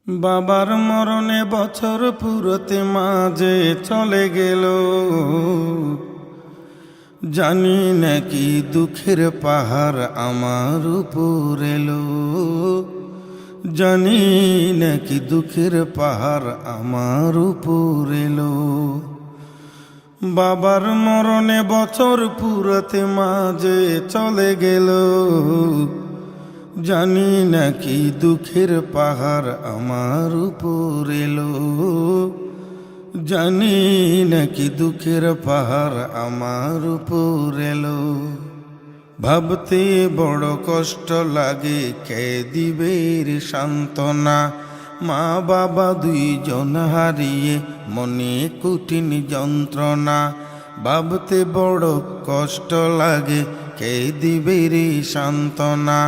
বাবার মরণে বছর পুরোতে মাঝে চলে গেল, জানি নাকি দুঃখের পাহাড় আমার উপর এলো, জানি নাকি দুঃখের পাহাড় আমার উপর এলো। বাবার মরণে বছর পুরোতে মাঝে চলে গেল, জানি নাকি দুঃখের পাহাড় আমার উপর এলো, জানি নাকি দুঃখের পাহাড় আমার উপর এলো। ভাবতে বড় কষ্ট লাগে, কে দিবে রে সান্ত্বনা। মা বাবা দুইজন হারিয়ে মনে কঠিন যন্ত্রণা। ভাবতে বড় কষ্ট লাগে, কে দিবে রে সান্ত্বনা।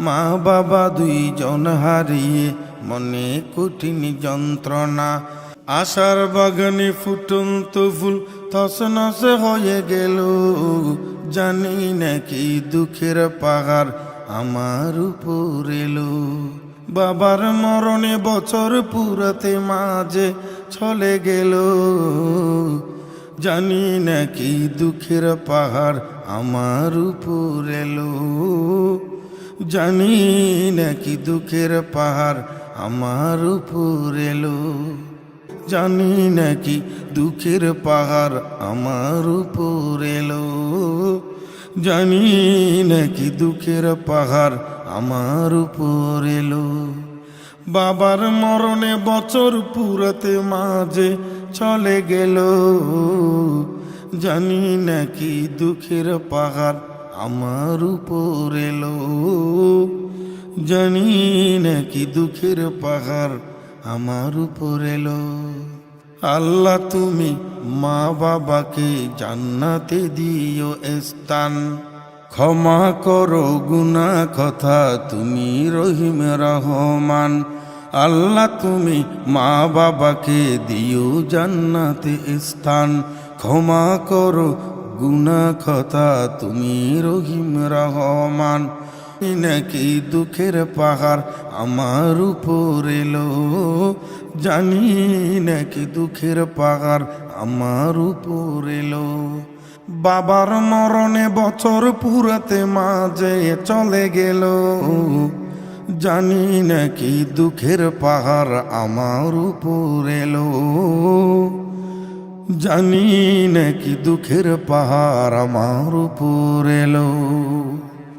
মা বাবা দুইজন হারিয়ে মনে কঠিন যন্ত্রণা। আশার বাগানে ফুটন্ত ফুল তছনছ হয়ে গেল, জানি নাকি দুঃখের পাহাড় আমার উপর এলো। বাবার মরণে বছর পুরাতে মাঝে চলে গেল, জানি নাকি দুঃখের পাহাড় আমার উপর এলো, জানি নাকি দুঃখের পাহাড় আমার উপর এলো, জানি নাকি দুঃখের পাহাড় আমার উপর এলো, জানি নাকি দুঃখের পাহাড় আমার উপর এলো। বাবার মরণে বছর পুরাতে মাঝে চলে গেল, জানি নাকি দুঃখের পাহাড় আমার উপর এলো, জানি নাকি দুঃখের পাহাড় আমার উপর এলো। আল্লাহ তুমি মা বাবাকে জান্নাতে দিও স্থান, ক্ষমা করো গুনাহ কথা তুমি রহিম রহমান। আল্লাহ তুমি মা বাবাকে দিও জান্নাতে স্থান, ক্ষমা করো গুনাহ কথা তুমি রহিম রহমান। নাকি দুঃখের পাহাড় আমার উপর এলো, জানি নাকি দুঃখের পাহাড় আমার উপর এলো। বাবার মরণে বছর পুরাতে মাঝে চলে গেল, জানি নাকি দুঃখের পাহাড় আমার উপর এলো, জানি নাকি দুঃখের পাহাড় আমার উপর এলো।